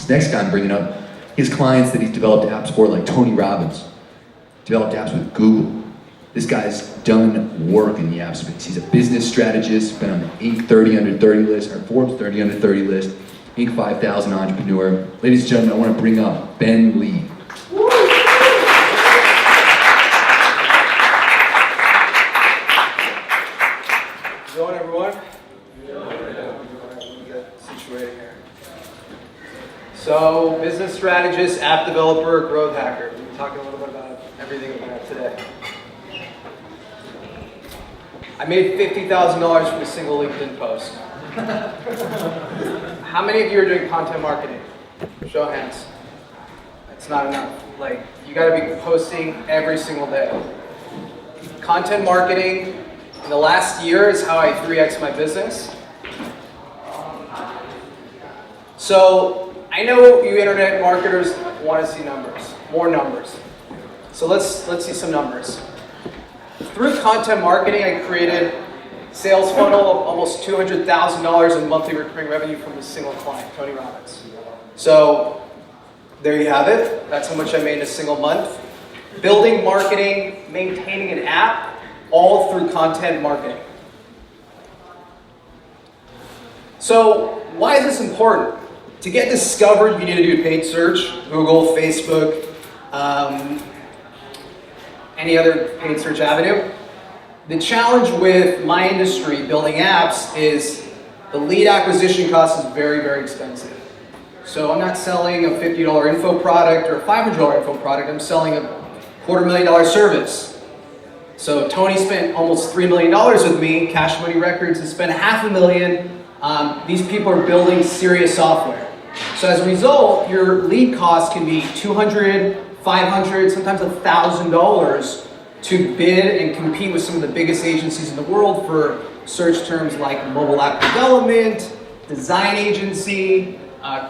This next guy I'm bringing up, his clients that he's developed apps for, like Tony Robbins, developed apps with Google. This guy's done work in the app space. He's a business strategist, been on the Inc. 30 Under 30 list, or Forbes 30 Under 30 list, Inc. 5000 entrepreneur. Ladies and gentlemen, I want to bring up Ben Lee. How's it going, everyone? Get situated here. So, business strategist, app developer, growth hacker. We'll be talking a little bit about everything we have today. I made $50,000 from a single LinkedIn post. How many of you are doing content marketing? Show of hands. It's not enough. Like, you gotta be posting every single day. Content marketing in the last year is how I 3x my business. So, I know you internet marketers want to see numbers, more numbers. So let's see some numbers. Through content marketing, I created a sales funnel of almost $200,000 in monthly recurring revenue from a single client, Tony Robbins. So there you have it. That's how much I made in a single month. Building, marketing, maintaining an app, all through content marketing. So why is this important? To get discovered, you need to do paid search, Google, Facebook, any other paid search avenue. The challenge with my industry, building apps, is the lead acquisition cost is very, very expensive. So I'm not selling a $50 info product or a $500 info product, I'm selling a $250,000 service. So Tony spent almost $3 million with me, Cash Money Records has spent $500,000. These people are building serious software. So as a result, your lead cost can be $200, $500, sometimes $1,000 to bid and compete with some of the biggest agencies in the world for search terms like mobile app development, design agency,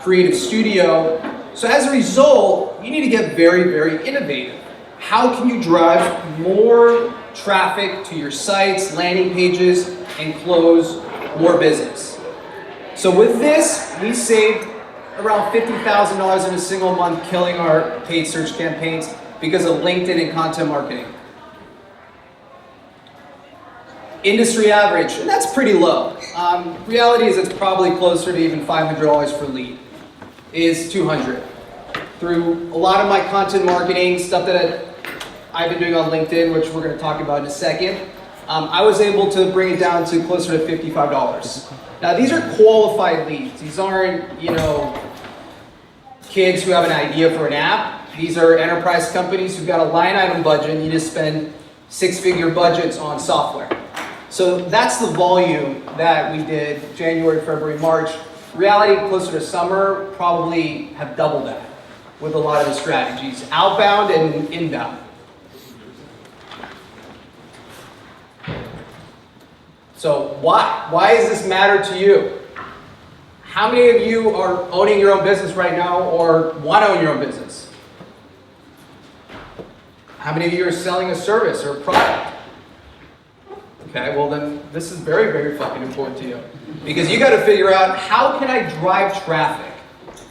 creative studio. So as a result, you need to get very, very innovative. How can you drive more traffic to your sites, landing pages, and close more business? So with this, we saved around $50,000 in a single month killing our paid search campaigns because of LinkedIn and content marketing. Industry average, and that's pretty low. Reality is it's probably closer to even $500 per lead, is $200. Through a lot of my content marketing, stuff that I've been doing on LinkedIn, which we're gonna talk about in a second, I was able to bring it down to closer to $55. Now these are qualified leads. These aren't, kids who have an idea for an app. These are enterprise companies who've got a line item budget and need to spend six-figure budgets on software. So that's the volume that we did January, February, March. Reality, closer to summer, probably have doubled that with a lot of the strategies, outbound and inbound. So why? Why does this matter to you? How many of you are owning your own business right now or want to own your own business? How many of you are selling a service or a product? Okay, well then this is very, very fucking important to you. Because you got to figure out, how can I drive traffic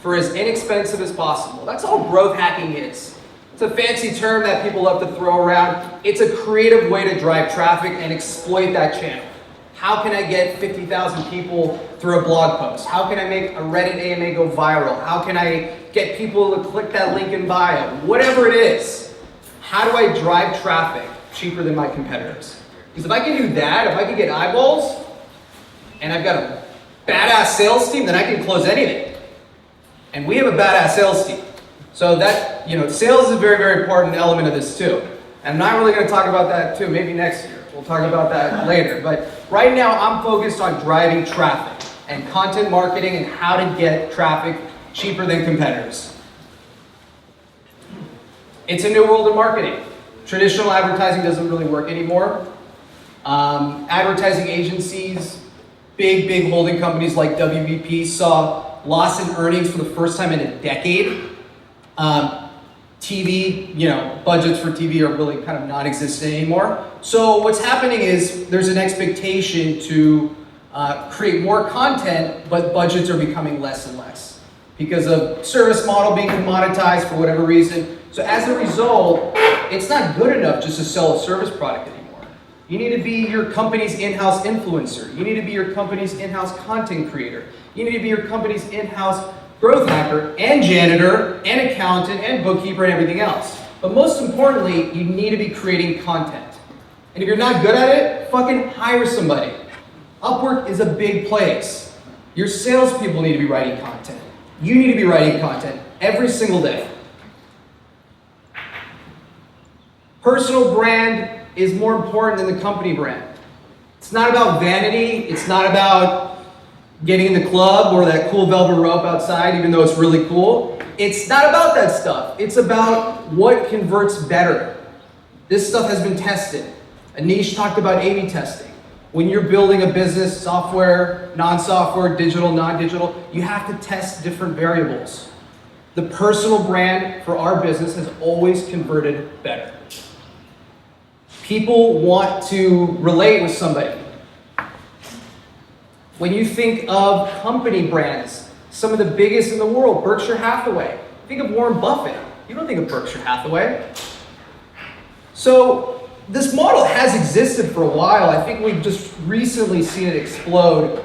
for as inexpensive as possible? That's all growth hacking is. It's a fancy term that people love to throw around. It's a creative way to drive traffic and exploit that channel. How can I get 50,000 people through a blog post? How can I make a Reddit AMA go viral? How can I get people to click that link in bio? Whatever it is, how do I drive traffic cheaper than my competitors? Because if I can do that, if I can get eyeballs, and I've got a badass sales team, then I can close anything. And we have a badass sales team. So that, sales is a very, very important element of this too. And I'm not really going to talk about that too, maybe next year. We'll talk about that later. But right now, I'm focused on driving traffic and content marketing and how to get traffic cheaper than competitors. It's a new world of marketing. Traditional advertising doesn't really work anymore. Advertising agencies, big holding companies like WBP saw loss in earnings for the first time in a decade. TV, budgets for TV are really kind of non-existent anymore. So what's happening is there's an expectation to create more content, but budgets are becoming less and less. because of service model being commoditized for whatever reason. So as a result, it's not good enough just to sell a service product anymore. You need to be your company's in-house influencer. You need to be your company's in-house content creator. You need to be your company's in-house growth hacker and janitor and accountant and bookkeeper and everything else. But most importantly, you need to be creating content. And if you're not good at it, fucking hire somebody. Upwork is a big place. Your salespeople need to be writing content. You need to be writing content every single day. Personal brand is more important than the company brand. It's not about vanity. It's not about getting in the club or that cool velvet rope outside, even though it's really cool. It's not about that stuff. It's about what converts better. This stuff has been tested. Anish talked about A/B testing. When you're building a business, software, non-software, digital, non-digital, you have to test different variables. The personal brand for our business has always converted better. People want to relate with somebody. When you think of company brands, some of the biggest in the world, Berkshire Hathaway. Think of Warren Buffett. You don't think of Berkshire Hathaway. So this model has existed for a while. I think we've just recently seen it explode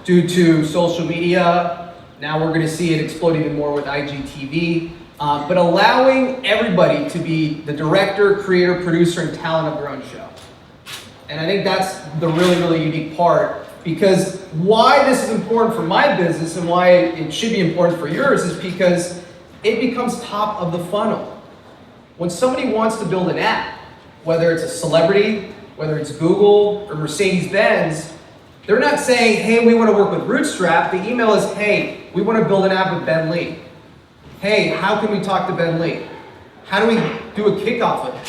due to social media. Now we're going to see it explode even more with IGTV. But allowing everybody to be the director, creator, producer, and talent of their own show. And I think that's the really, really unique part. Because why this is important for my business and why it should be important for yours is because it becomes top of the funnel. When somebody wants to build an app, whether it's a celebrity, whether it's Google or Mercedes-Benz, they're not saying, hey, we want to work with Rootstrap. The email is, hey, we want to build an app with Ben Lee. Hey, how can we talk to Ben Lee? How do we do a kickoff with it?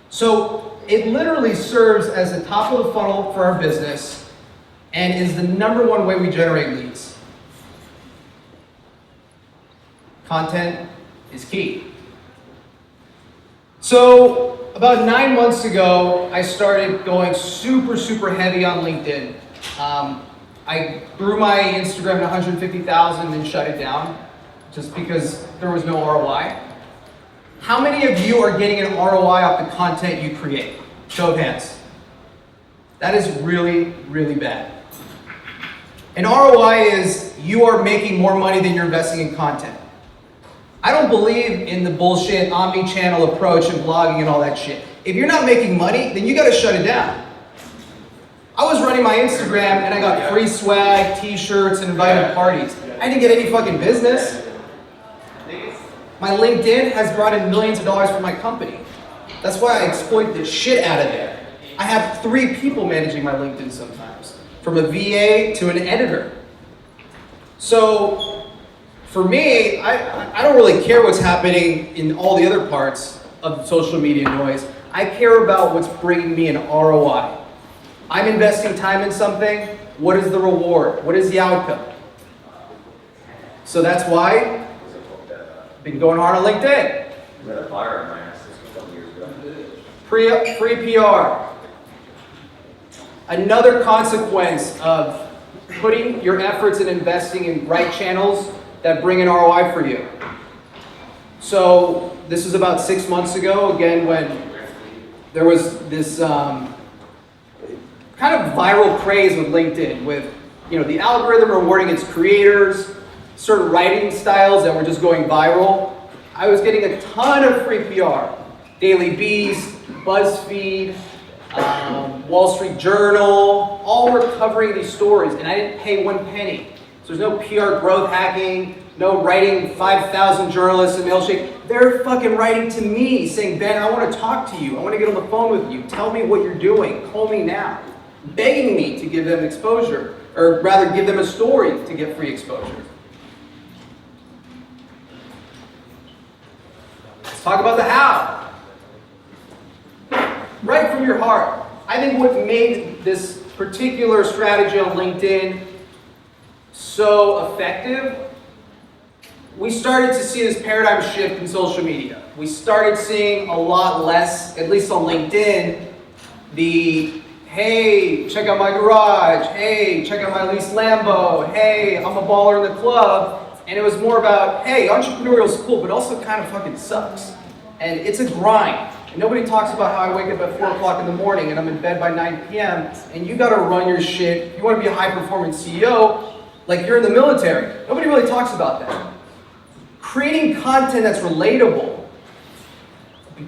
So it literally serves as the top of the funnel for our business and is the #1 way we generate leads. Content is key. So about 9 months ago, I started going super heavy on LinkedIn. I grew my Instagram to 150,000 and shut it down just because there was no ROI. How many of you are getting an ROI off the content you create? Show of hands. That is really, really bad. An ROI is you are making more money than you're investing in content. I don't believe in the bullshit omni-channel approach and blogging and all that shit. If you're not making money, then you gotta shut it down. I was running my Instagram and I got free swag, t-shirts, and invited parties. I didn't get any fucking business. My LinkedIn has brought in millions of dollars for my company. That's why I exploit the shit out of it. I have 3 people managing my LinkedIn sometimes, from a VA to an editor. So for me, I don't really care what's happening in all the other parts of social media noise. I care about what's bringing me an ROI. I'm investing time in something. What is the reward? What is the outcome? So that's why I've been going hard on LinkedIn. We had a fire on my ass a couple years ago. Free PR. Another consequence of putting your efforts and investing in right channels that bring an ROI for you. So this is about 6 months ago, again, when there was this kind of viral craze with LinkedIn, with the algorithm rewarding its creators, certain writing styles that were just going viral. I was getting a ton of free PR. Daily Beast, BuzzFeed, Wall Street Journal, all were covering these stories, and I didn't pay 1 penny. So there's no PR growth hacking, no writing 5,000 journalists in Mailshake. They're fucking writing to me saying, Ben, I want to talk to you. I want to get on the phone with you. Tell me what you're doing. Call me now. Begging me to give them exposure, or rather give them a story to get free exposure. Let's talk about the how. Right from your heart. I think what made this particular strategy on LinkedIn so effective, we started to see this paradigm shift in social media. We started seeing a lot less, at least on LinkedIn, the, hey, check out my garage, hey, check out my leased Lambo, hey, I'm a baller in the club. And it was more about, hey, entrepreneurial is cool, but also kind of fucking sucks. And it's a grind. And nobody talks about how I wake up at 4 o'clock in the morning and I'm in bed by 9 p.m. And you gotta run your shit. If you wanna be a high-performing CEO, like you're in the military. Nobody really talks about that. Creating content that's relatable,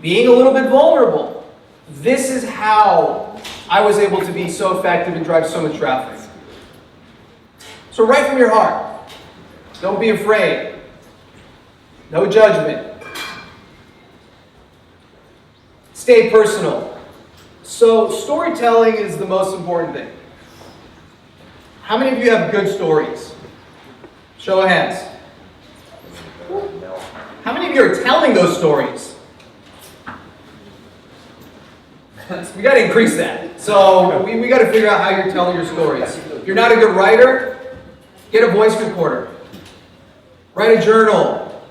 being a little bit vulnerable. This is how I was able to be so effective and drive so much traffic. So write from your heart. Don't be afraid. No judgment. Stay personal. So storytelling is the most important thing. How many of you have good stories? Show of hands. How many of you are telling those stories? We got to increase that. So we got to figure out how you're telling your stories. If you're not a good writer, get a voice recorder. Write a journal.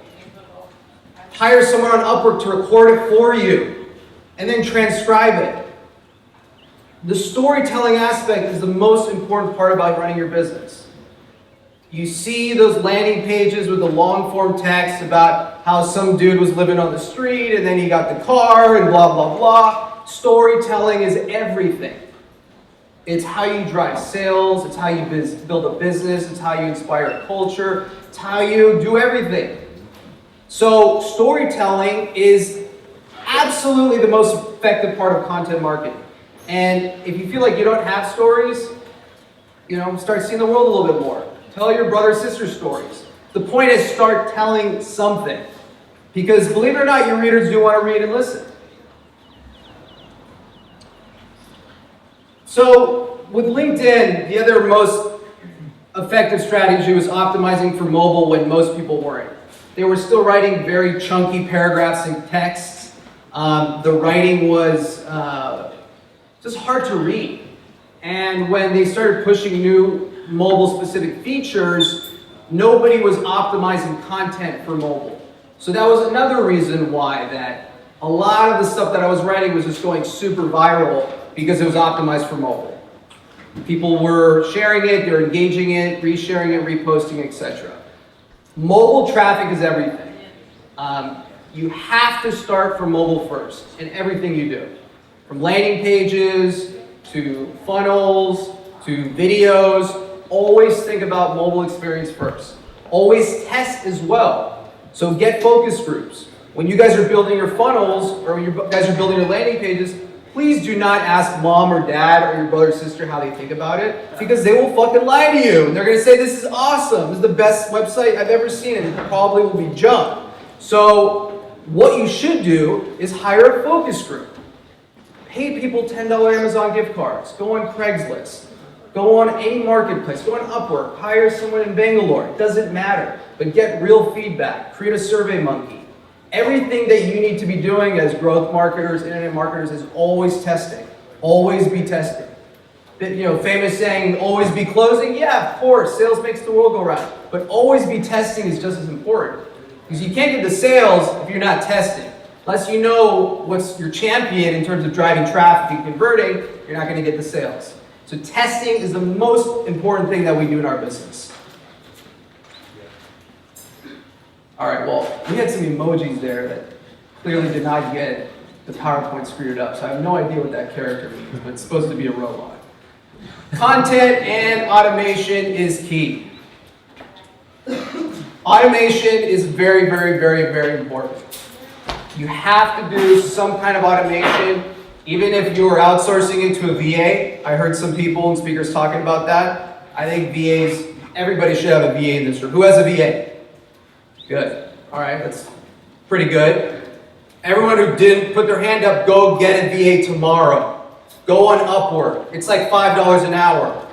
Hire someone on Upwork to record it for you, and then transcribe it. The storytelling aspect is the most important part about running your business. You see those landing pages with the long form text about how some dude was living on the street and then he got the car and blah, blah, blah. Storytelling is everything. It's how you drive sales, it's how you build a business, it's how you inspire a culture, it's how you do everything. So storytelling is absolutely the most effective part of content marketing. And if you feel like you don't have stories, start seeing the world a little bit more. Tell your brother or sister stories. The point is start telling something. Because believe it or not, your readers do want to read and listen. So with LinkedIn, the other most effective strategy was optimizing for mobile when most people weren't. They were still writing very chunky paragraphs and texts. The writing was just hard to read. And when they started pushing new mobile-specific features, nobody was optimizing content for mobile. So that was another reason why that a lot of the stuff that I was writing was just going super viral because it was optimized for mobile. People were sharing it, they're engaging it, resharing it, reposting, etc. Mobile traffic is everything. You have to start from mobile first in everything you do. From landing pages, to funnels, to videos, always think about mobile experience first. Always test as well. So get focus groups. When you guys are building your funnels, or when you guys are building your landing pages, please do not ask mom or dad or your brother or sister how they think about it, because they will fucking lie to you. And they're gonna say, this is awesome, this is the best website I've ever seen, and it probably will be junk. So what you should do is hire a focus group. Pay people $10 Amazon gift cards. Go on Craigslist. Go on any marketplace. Go on Upwork. Hire someone in Bangalore. It doesn't matter. But get real feedback. Create a survey monkey. Everything that you need to be doing as growth marketers, internet marketers, is always testing. Always be testing. Famous saying, always be closing. Yeah, of course. Sales makes the world go round. But always be testing is just as important. Because you can't get the sales if you're not testing. Unless you know what's your champion in terms of driving traffic and converting, you're not going to get the sales. So testing is the most important thing that we do in our business. All right, well, we had some emojis there that clearly did not get the PowerPoint screwed up, so I have no idea what that character means, but it's supposed to be a robot. Content and automation is key. Automation is very, very, very, very important. You have to do some kind of automation, even if you're outsourcing it to a VA. I heard some people and speakers talking about that. I think VAs, everybody should have a VA in this room. Who has a VA? Good. All right, that's pretty good. Everyone who didn't put their hand up, go get a VA tomorrow. Go on Upwork. It's like $5 an hour.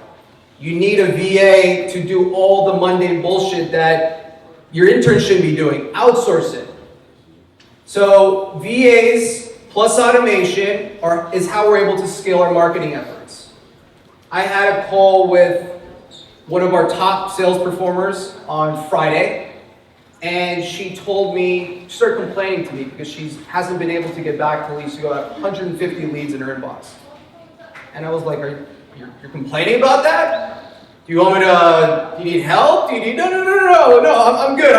You need a VA to do all the mundane bullshit that your intern should be doing. Outsource it. So VAs plus automation is how we're able to scale our marketing efforts. I had a call with one of our top sales performers on Friday, and she started complaining to me because she hasn't been able to get back to leads. She got 150 leads in her inbox. And I was like, you're complaining about that? Do you want me to, do you need help? Do you need, no, I'm good.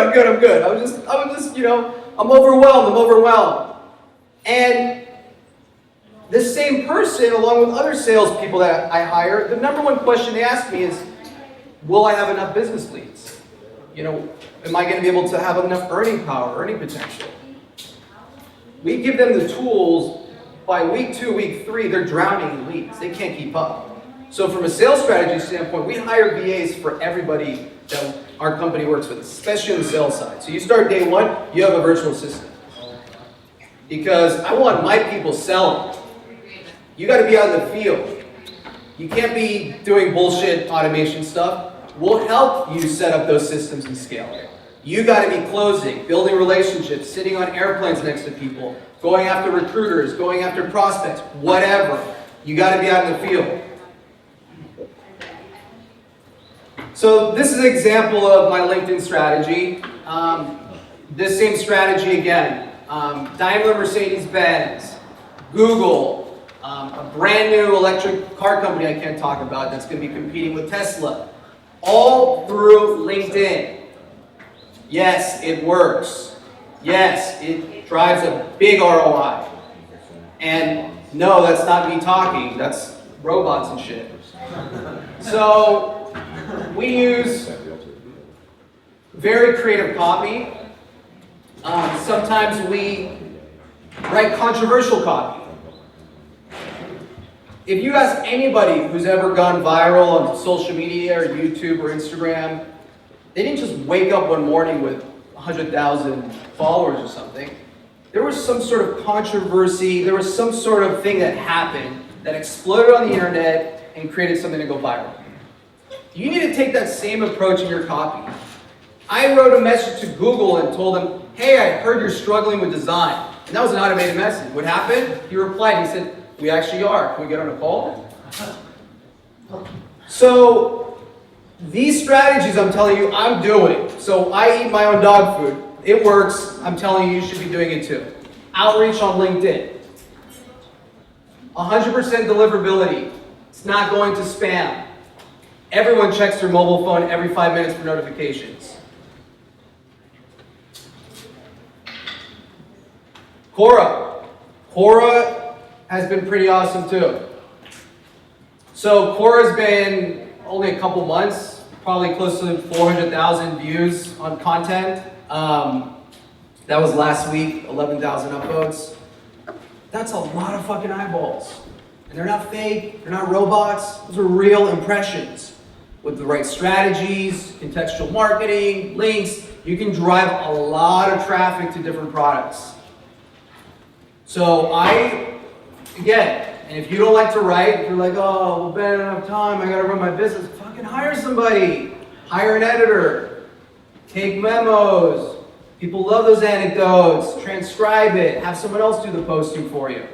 I was just, I'm overwhelmed. And this same person, along with other salespeople that I hire, the number one question they ask me is, will I have enough business leads? Am I going to be able to have enough earning power, earning potential? We give them the tools. By week 2, week 3, they're drowning in leads. They can't keep up. So from a sales strategy standpoint, we hire VAs for everybody that our company works with, especially on the sales side. So you start day 1, you have a virtual assistant. Because I want my people selling. You got to be out in the field. You can't be doing bullshit automation stuff. We'll help you set up those systems and scale it. You got to be closing, building relationships, sitting on airplanes next to people, going after recruiters, going after prospects, whatever. You got to be out in the field. So this is an example of my LinkedIn strategy. This same strategy again. Daimler Mercedes-Benz, Google, a brand new electric car company I can't talk about that's going to be competing with Tesla. All through LinkedIn. Yes, it works. Yes, it drives a big ROI. And no, that's not me talking. That's robots and shit. So we use very creative copy. Sometimes we write controversial copy. If you ask anybody who's ever gone viral on social media or YouTube or Instagram, they didn't just wake up one morning with 100,000 followers or something. There was some sort of controversy, there was some sort of thing that happened that exploded on the internet and created something to go viral. You need to take that same approach in your copy. I wrote a message to Google and told them, hey, I heard you're struggling with design. And that was an automated message. What happened? He replied, he said, we actually are. Can we get on a call? So, these strategies I'm telling you, I'm doing. So I eat my own dog food. It works. I'm telling you, you should be doing it too. Outreach on LinkedIn. 100% deliverability. It's not going to spam. Everyone checks their mobile phone every 5 minutes for notifications. Quora has been pretty awesome too. So Quora's been only a couple months, probably close to 400,000 views on content. That was last week, 11,000 upvotes. That's a lot of fucking eyeballs. And they're not fake, they're not robots, those are real impressions. With the right strategies, contextual marketing, links, you can drive a lot of traffic to different products. So again, and if you don't like to write, if you're like, oh, well, Ben, I don't have time, I gotta run my business, fucking hire somebody. Hire an editor. Take memos. People love those anecdotes. Transcribe it. Have someone else do the posting for you.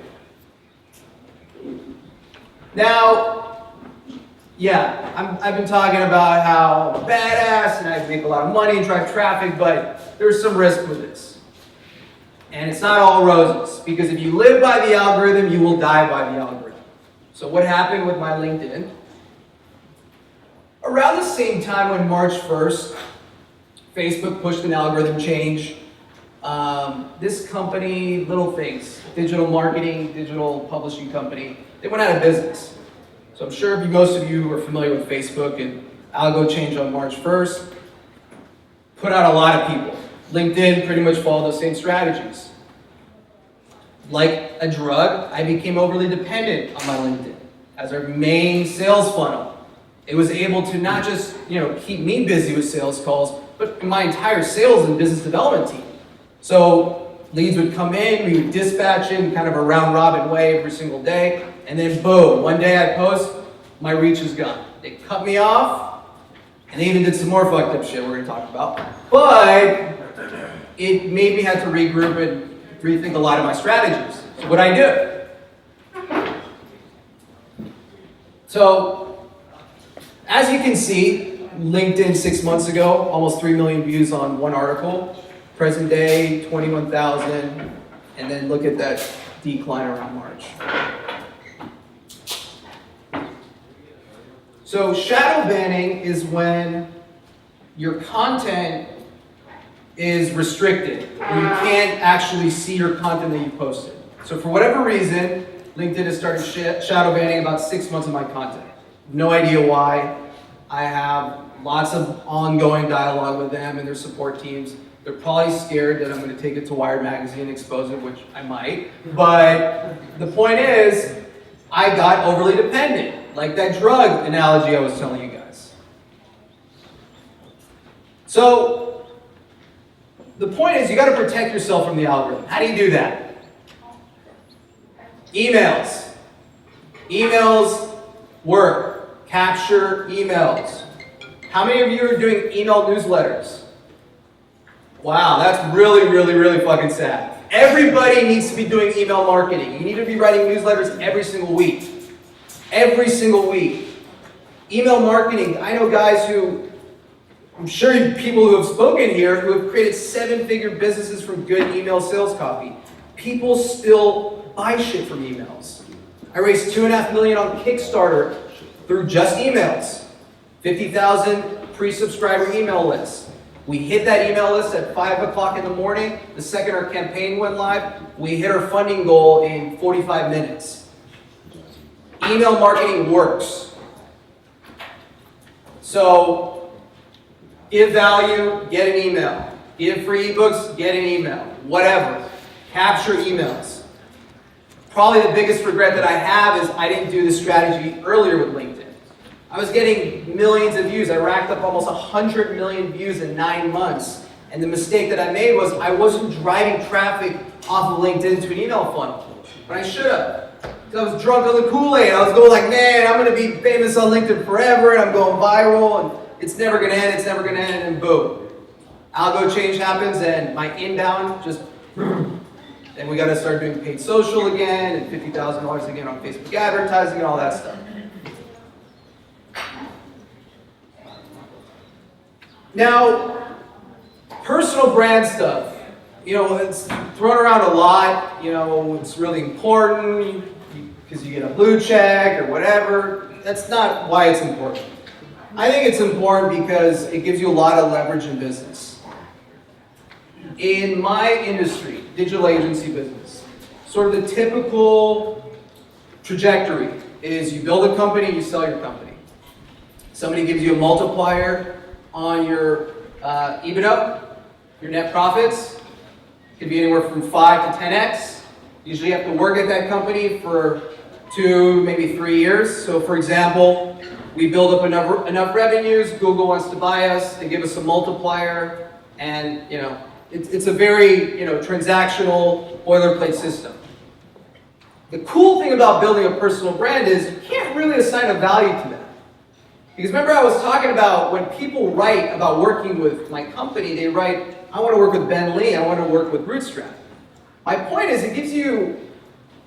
Now, yeah, I've been talking about how I'm badass and I make a lot of money and drive traffic, but there's some risk with this. And it's not all roses, because if you live by the algorithm, you will die by the algorithm. So what happened with my LinkedIn? Around the same time when March 1st, Facebook pushed an algorithm change. This company, Little Things, digital marketing, digital publishing company, they went out of business. So I'm sure most of you are familiar with Facebook, and algo change on March 1st. Put out a lot of people. LinkedIn pretty much followed those same strategies. Like a drug, I became overly dependent on my LinkedIn as our main sales funnel. It was able to not just keep me busy with sales calls, but my entire sales and business development team. So leads would come in, we would dispatch in kind of a round robin way every single day, and then boom, one day I post, my reach is gone. They cut me off, and they even did some more fucked up shit we're gonna talk about. But it made me have to regroup and rethink a lot of my strategies. So what I do. So, as you can see, LinkedIn 6 months ago, almost 3 million views on one article. Present day, 21,000. And then look at that decline around March. So shadow banning is when your content is restricted. You can't actually see your content that you posted. So for whatever reason, LinkedIn has started shadow banning about 6 months of my content. No idea why. I have lots of ongoing dialogue with them and their support teams. They're probably scared that I'm going to take it to Wired Magazine and expose it, which I might. But the point is, I got overly dependent, like that drug analogy I was telling you guys. So the point is, you got to protect yourself from the algorithm. How do you do that? Emails. Emails work. Capture emails. How many of you are doing email newsletters? Wow, that's really, really, really fucking sad. Everybody needs to be doing email marketing. You need to be writing newsletters every single week. Every single week. Email marketing, I know guys who, I'm sure people who have spoken here, who have created 7-figure businesses from good email sales copy. People still buy shit from emails. I raised $2.5 million on Kickstarter through just emails. 50,000 pre-subscriber email lists. We hit that email list at 5 o'clock in the morning. The second our campaign went live, we hit our funding goal in 45 minutes. Email marketing works. So, give value, get an email. Give free ebooks, get an email. Whatever. Capture emails. Probably the biggest regret that I have is I didn't do this strategy earlier with LinkedIn. I was getting millions of views. I racked up almost 100 million views in 9 months. And the mistake that I made was I wasn't driving traffic off of LinkedIn to an email funnel. But I should have. Because I was drunk on the Kool-Aid. I was going like, man, I'm going to be famous on LinkedIn forever, and I'm going viral, and it's never going to end, it's never going to end, and boom. Algo change happens, and my inbound just, and we got to start doing paid social again, and $50,000 again on Facebook advertising, and all that stuff. Now, personal brand stuff, it's thrown around a lot. It's really important because you get a blue check or whatever. That's not why it's important. I think it's important because it gives you a lot of leverage in business. In my industry, digital agency business, sort of the typical trajectory is you build a company, you sell your company. Somebody gives you a multiplier on your EBITDA, your net profits. It could be anywhere from 5 to 10x. Usually you have to work at that company for 2, maybe 3 years. So for example, we build up enough revenues, Google wants to buy us, they give us a multiplier, and it's a very transactional boilerplate system. The cool thing about building a personal brand is you can't really assign a value to that. Because remember I was talking about when people write about working with my company, they write, I want to work with Ben Lee, I want to work with Rootstrap. My point is it gives you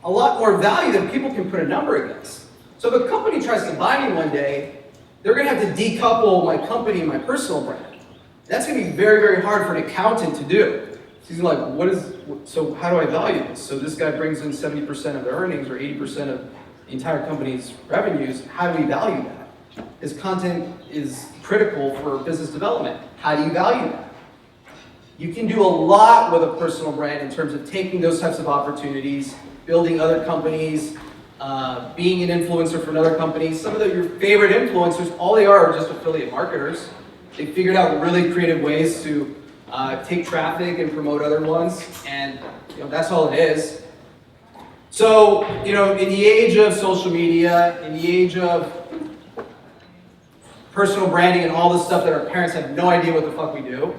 a lot more value than people can put a number against. So if a company tries to buy me one day, they're going to have to decouple my company and my personal brand. That's going to be very, very hard for an accountant to do. He's like, so how do I value this? So this guy brings in 70% of their earnings or 80% of the entire company's revenues. How do we value that? His content is critical for business development. How do you value that? You can do a lot with a personal brand in terms of taking those types of opportunities, building other companies, being an influencer for another company. Some of your favorite influencers, all they are just affiliate marketers. They figured out really creative ways to take traffic and promote other ones, and that's all it is. So, in the age of social media, in the age of personal branding and all this stuff that our parents have no idea what the fuck we do,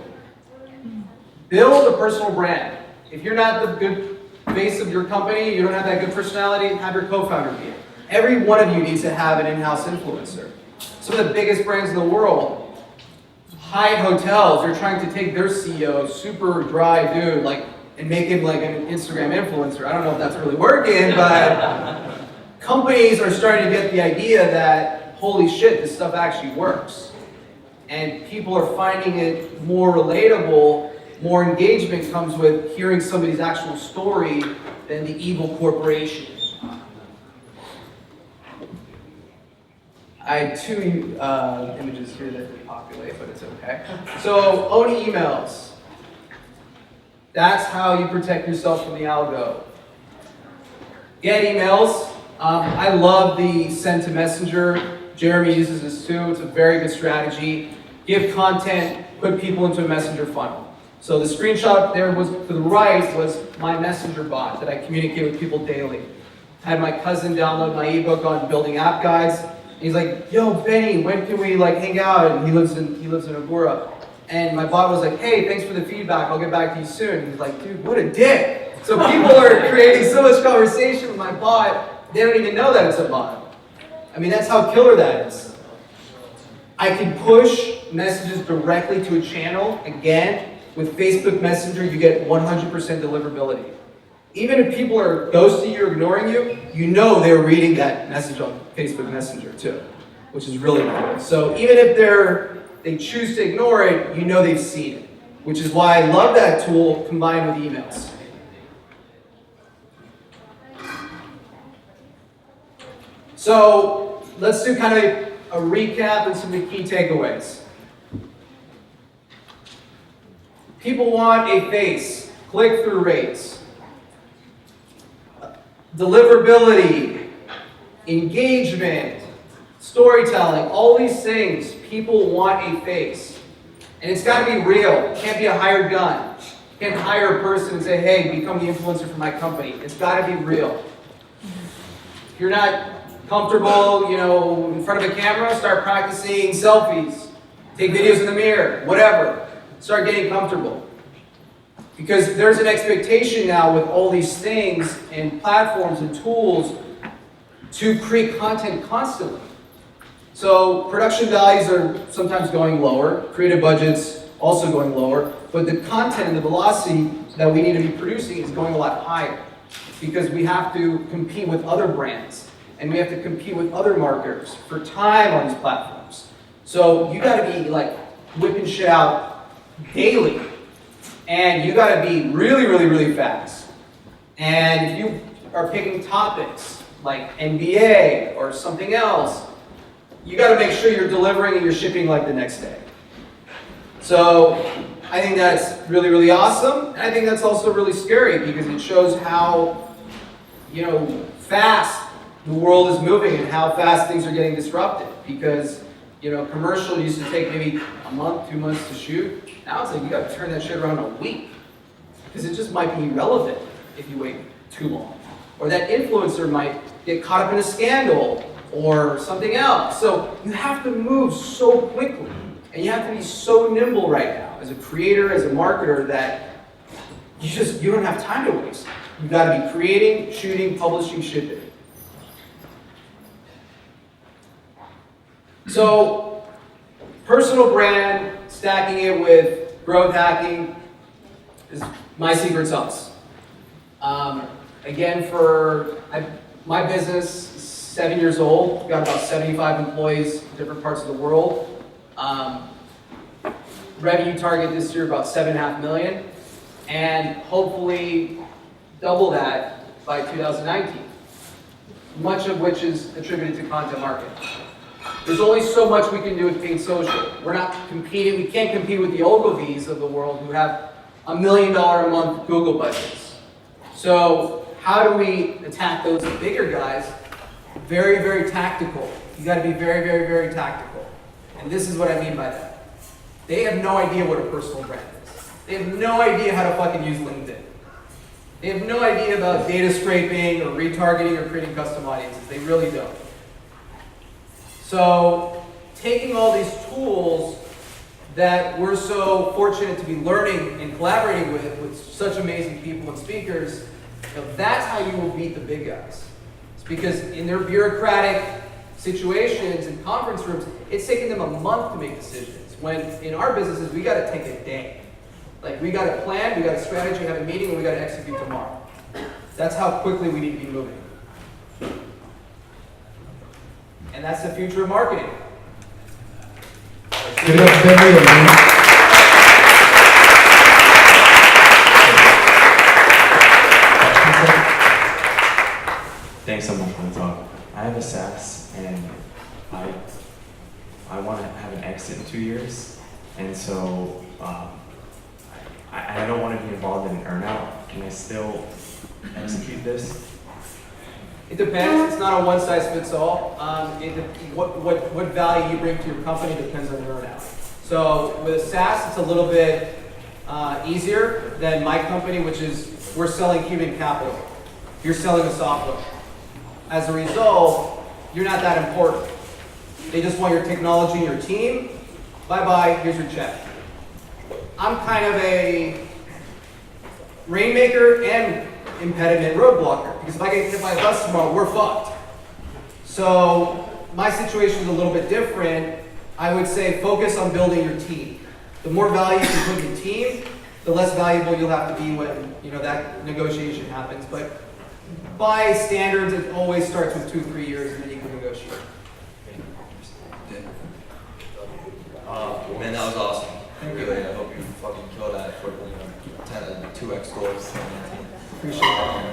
build a personal brand. If you're not the good face of your company, you don't have that good personality, have your co-founder be it. Every one of you needs to have an in-house influencer. Some of the biggest brands in the world, Hyatt Hotels, they're trying to take their CEO, super dry dude, and make him like an Instagram influencer. I don't know if that's really working, but companies are starting to get the idea that, holy shit, this stuff actually works. And people are finding it more relatable. More engagement comes with hearing somebody's actual story than the evil corporation. I had two images here that didn't populate, but it's okay. So own emails. That's how you protect yourself from the algo. Get emails. I love the send to messenger. Jeremy uses this too. It's a very good strategy. Give content, put people into a messenger funnel. So the screenshot there was to the right was my messenger bot that I communicate with people daily. I had my cousin download my ebook on building app guides. And he's like, yo, Benny, when can we like hang out? And he lives in Agora. And my bot was like, hey, thanks for the feedback. I'll get back to you soon. And he's like, dude, what a dick. So people are creating so much conversation with my bot, they don't even know that it's a bot. I mean, that's how killer that is. I can push messages directly to a channel. Again, with Facebook Messenger, you get 100% deliverability. Even if people are ghosting you or ignoring you, you know they're reading that message on Facebook Messenger too, which is really cool. So even if they choose to ignore it, you know they've seen it, which is why I love that tool combined with emails. So let's do kind of a recap and some of the key takeaways. People want a face, click-through rates, deliverability, engagement, storytelling, all these things, people want a face. And it's got to be real. It can't be a hired gun. You can't hire a person and say, hey, become the influencer for my company. It's got to be real. If you're not comfortable, in front of a camera, start practicing selfies. Take videos in the mirror, whatever. Start getting comfortable. Because there's an expectation now with all these things and platforms and tools to create content constantly. So production values are sometimes going lower, creative budgets also going lower, but the content and the velocity that we need to be producing is going a lot higher because we have to compete with other brands and we have to compete with other marketers for time on these platforms. So you gotta be like whipping shit out daily and you gotta be really, really, really fast. And if you are picking topics like NBA or something else, you got to make sure you're delivering and you're shipping like the next day. So I think that's really, really awesome. And I think that's also really scary because it shows how, fast the world is moving and how fast things are getting disrupted. Because, commercial used to take maybe a month, 2 months to shoot. Now it's like you got to turn that shit around in a week because it just might be irrelevant if you wait too long. Or that influencer might get caught up in a scandal or something else. So you have to move so quickly and you have to be so nimble right now as a creator, as a marketer that you don't have time to waste. You've got to be creating, shooting, publishing, shipping. So personal brand, stacking it with growth hacking is my secret sauce. Again, my business, 7 years old, we've got about 75 employees in different parts of the world. Revenue target this year about 7.5 million, and hopefully double that by 2019. Much of which is attributed to content marketing. There's only so much we can do with paid social. We're not competing, we can't compete with the Ogilvies of the world who have $1 million a month Google budgets. So how do we attack those bigger guys? Very, very tactical. You got to be very, very, very tactical. And this is what I mean by that. They have no idea what a personal brand is. They have no idea how to fucking use LinkedIn. They have no idea about data scraping or retargeting or creating custom audiences. They really don't. So taking all these tools that we're so fortunate to be learning and collaborating with such amazing people and speakers, that's how you will beat the big guys. It's because in their bureaucratic situations and conference rooms, it's taking them a month to make decisions. When in our businesses, we got to take a day. Like we got to plan, we got a strategy, have a meeting, and we got to execute tomorrow. That's how quickly we need to be moving. And that's the future of marketing. Give it up to Beverly Hills. Thanks so much for the talk. I have a SaaS and I exit in 2 years, and so I don't want to be involved in an earnout. Can I still execute this? It depends. It's not a one-size-fits-all. What value you bring to your company depends on your earnout. So with SaaS, it's a little bit easier than my company, which is we're selling human capital. You're selling a software. As a result, you're not that important. They just want your technology and your team. Bye-bye, here's your check. I'm kind of a rainmaker and impediment roadblocker, because if I get hit by a bus tomorrow, we're fucked. So my situation is a little bit different. I would say focus on building your team. The more value you can put in your team, the less valuable you'll have to be when that negotiation happens. But by standards, it always starts with 2-3 years, and then you can negotiate. Man, that was awesome. Really, I hope you fucking kill that for 2x goals. Appreciate that.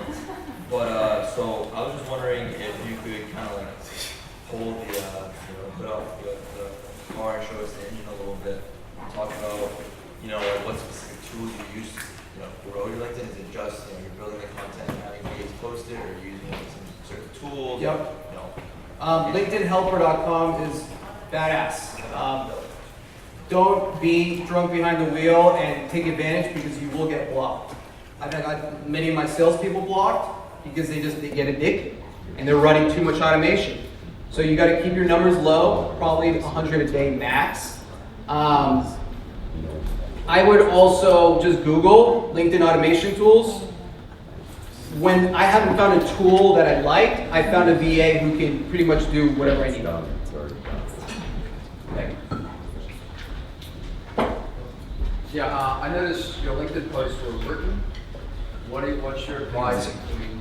But so I was just wondering if you could kind of like hold the, put up the car and show us the engine a little bit. Talk about, like what specific tools you use to grow your LinkedIn. Is it just you're building the content and having videos posted, or are you using some certain tools? Yep. LinkedInHelper.com is badass. Don't be drunk behind the wheel and take advantage, because you will get blocked. I've got many of my salespeople blocked because they get addicted and they're running too much automation. So you got to keep your numbers low, probably 100 a day max. I would also just Google LinkedIn automation tools. When I haven't found a tool that I liked, I found a VA who can pretty much do whatever I need. Okay. Yeah, I noticed your LinkedIn posts were written. What's your advice in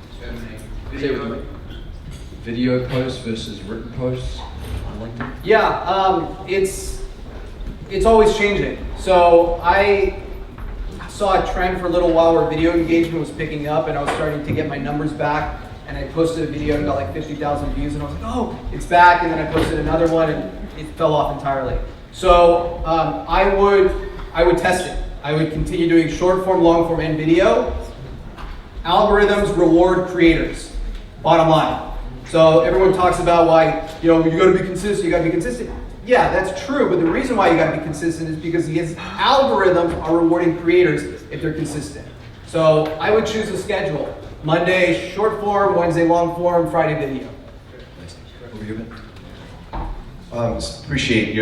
determining Video posts versus written posts on LinkedIn? Yeah, it's always changing. So I saw a trend for a little while where video engagement was picking up, and I was starting to get my numbers back. And I posted a video and got like 50,000 views, and I was like, oh, it's back. And then I posted another one, and it fell off entirely. So I would test it. I would continue doing short form, long form, and video. Algorithms reward creators, bottom line. So everyone talks about why, you gotta be consistent, you gotta be consistent. Yeah, that's true, but the reason why you gotta be consistent is because his algorithms are rewarding creators if they're consistent. So I would choose a schedule. Monday, short form, Wednesday, long form, Friday, video. Over here, Ben. Appreciate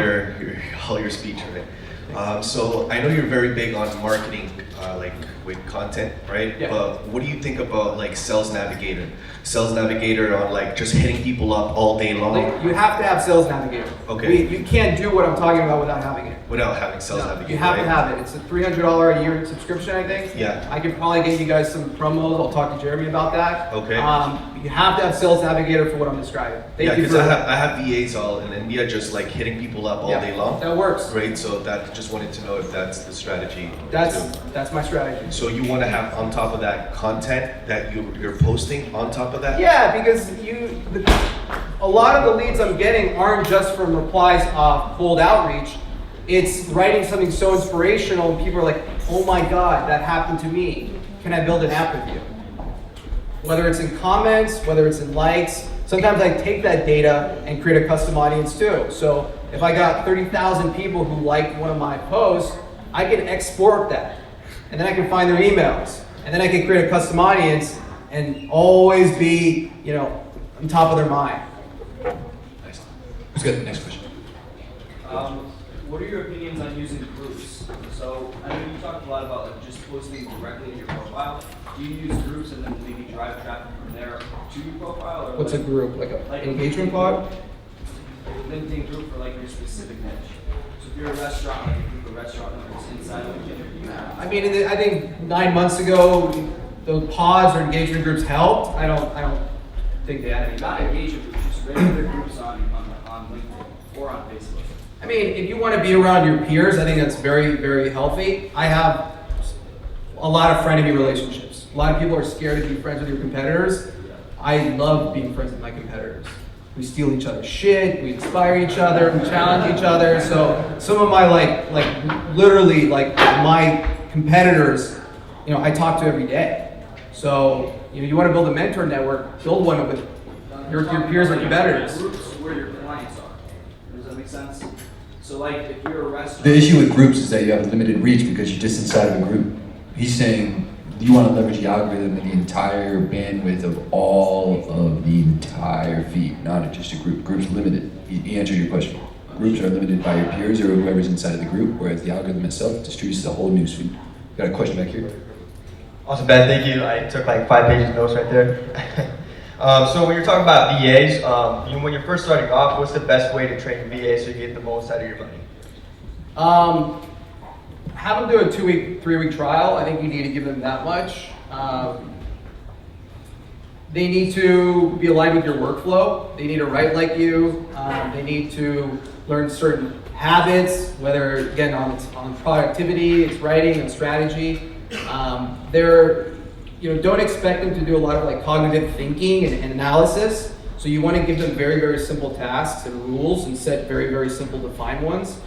all your speech, right? So I know you're very big on marketing, like with content, right? Yeah. But what do you think about like Sales Navigator? Sales Navigator on like just hitting people up all day long? Like, you have to have Sales Navigator. Okay. You can't do what I'm talking about without having it. Without having Sales No, Navigator, you have right? to have it. It's a $300 a year subscription, I think. Yeah. I can probably get you guys some promos. I'll talk to Jeremy about that. Okay. You have to have Sales Navigator for what I'm describing. Yeah, Thank you because for I have VAs all in India just like hitting people up all Yeah, day long. that works. Great, so that just wanted to know if that's the strategy. That's my strategy. So you want to have on top of that content that you're posting on top of that? Yeah, because a lot of the leads I'm getting aren't just from replies off cold outreach. It's writing something so inspirational, and people are like, oh my God, that happened to me. Can I build an app with you? Whether it's in comments, whether it's in likes, sometimes I take that data and create a custom audience too. So if I got 30,000 people who liked one of my posts, I can export that. And then I can find their emails. And then I can create a custom audience and always be, on top of their mind. Nice. Who's got the next question? What are your opinions on using groups? So I know you talked a lot about like just posting directly to your profile. Do you use groups and then maybe drive traffic from there to your profile? Or What's a group? Like an engagement pod? LinkedIn group for like your specific niche. So if you're a restaurant, like a group of restaurant owners inside LinkedIn. I mean, I think 9 months ago, those pods or engagement groups helped. I don't think they had any. Not engagement groups, just regular groups on LinkedIn or on Facebook. I mean, if you want to be around your peers, I think that's very, very healthy. I have a lot of frenemy relationships. A lot of people are scared to be friends with your competitors. I love being friends with my competitors. we steal each other's shit, we inspire each other, we challenge each other. So some of my literally my competitors, I talk to every day. So you want to build a mentor network, build one with your peers and competitors. Groups where your clients are. Does that make sense? So like if you're a restaurant. The issue with groups is that you have limited reach because you're just inside of a group. He's saying you want to leverage the algorithm and the entire bandwidth of all of the entire feed, not just a group. Groups limited. He answered your question. Groups are limited by your peers or whoever's inside of the group, whereas the algorithm itself distributes the whole news feed. Got a question back here? Awesome, Ben, thank you. I took like 5 pages of notes right there. So when you're talking about VAs, when you're first starting off, what's the best way to train VAs so you get the most out of your money? Have them do a 2-week, 3-week trial. I think you need to give them that much. They need to be aligned with your workflow. They need to write like you. They need to learn certain habits, whether again on productivity, it's writing and strategy. Don't expect them to do a lot of cognitive thinking and analysis. So you want to give them very, very simple tasks and rules and set very, very simple defined ones.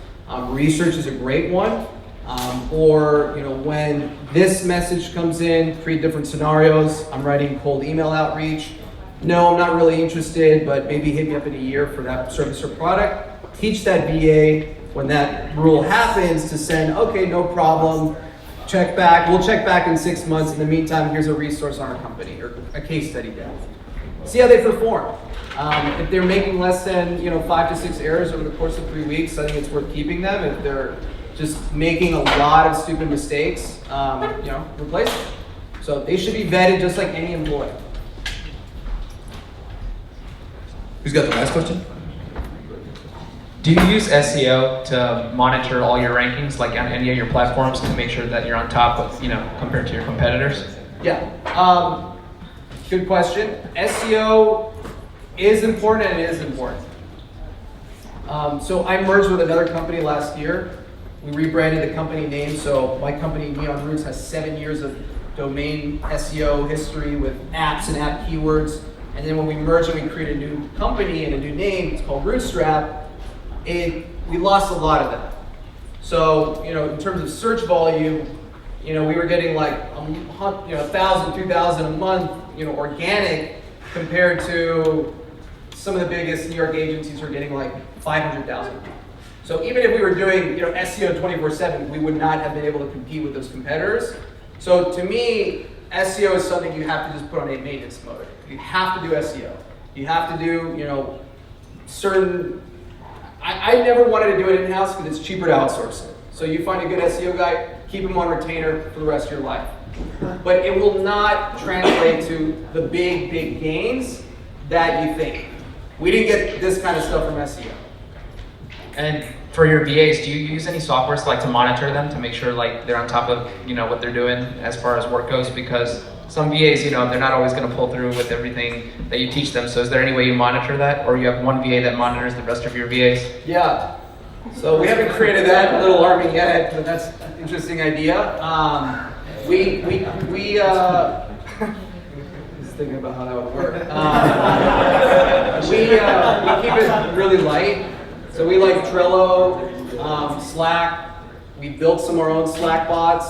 Research is a great one. When this message comes in, create different scenarios. I'm writing cold email outreach. No, I'm not really interested, but maybe hit me up in a year for that service or product. Teach that VA when that rule happens to send, okay, no problem. Check back. We'll check back in 6 months. In the meantime, here's a resource on our company or a case study deck. See how they perform. If they're making less than 5 to 6 errors over the course of 3 weeks, I think it's worth keeping them. If they're just making a lot of stupid mistakes, replace them. So they should be vetted just like any employee. Who's got the last question? Do you use SEO to monitor all your rankings, like on any of your platforms, to make sure that you're on top of, compared to your competitors? Yeah. Good question. SEO is important and it is important. So I merged with another company last year. We rebranded the company name, so my company, Neon Roots, has 7 years of domain SEO history with apps and app keywords. And then when we merged and we created a new company and a new name, it's called Rootstrap, we lost a lot of that. So, in terms of search volume, we were getting 1,000, 2,000 a month, organic, compared to some of the biggest New York agencies are getting 500,000. So even if we were doing SEO 24/7, we would not have been able to compete with those competitors. So to me, SEO is something you have to just put on a maintenance mode. You have to do SEO. You have to do certain. I never wanted to do it in-house because it's cheaper to outsource it. So you find a good SEO guy, keep him on retainer for the rest of your life. But it will not translate to the big gains that you think. We didn't get this kind of stuff from SEO. And for your VAs, do you use any software to monitor them to make sure they're on top of what they're doing as far as work goes? Because some VAs, they're not always going to pull through with everything that you teach them. So is there any way you monitor that, or you have one VA that monitors the rest of your VAs? Yeah. So we haven't created that little army yet, but that's an interesting idea. Just thinking about how that would work. We keep it really light. So we like Trello, Slack. We built some of our own Slack bots.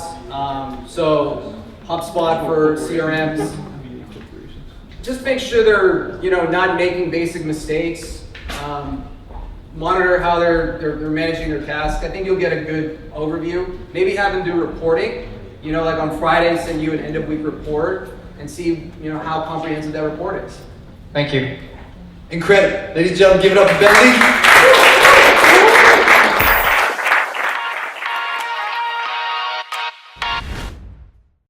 So HubSpot for CRMs. Just make sure they're not making basic mistakes. Monitor how they're managing their tasks. I think you'll get a good overview. Maybe have them do reporting. On Friday, send you an end of week report and see how comprehensive that report is. Thank you. Incredible. Ladies and gentlemen, give it up for Beverly.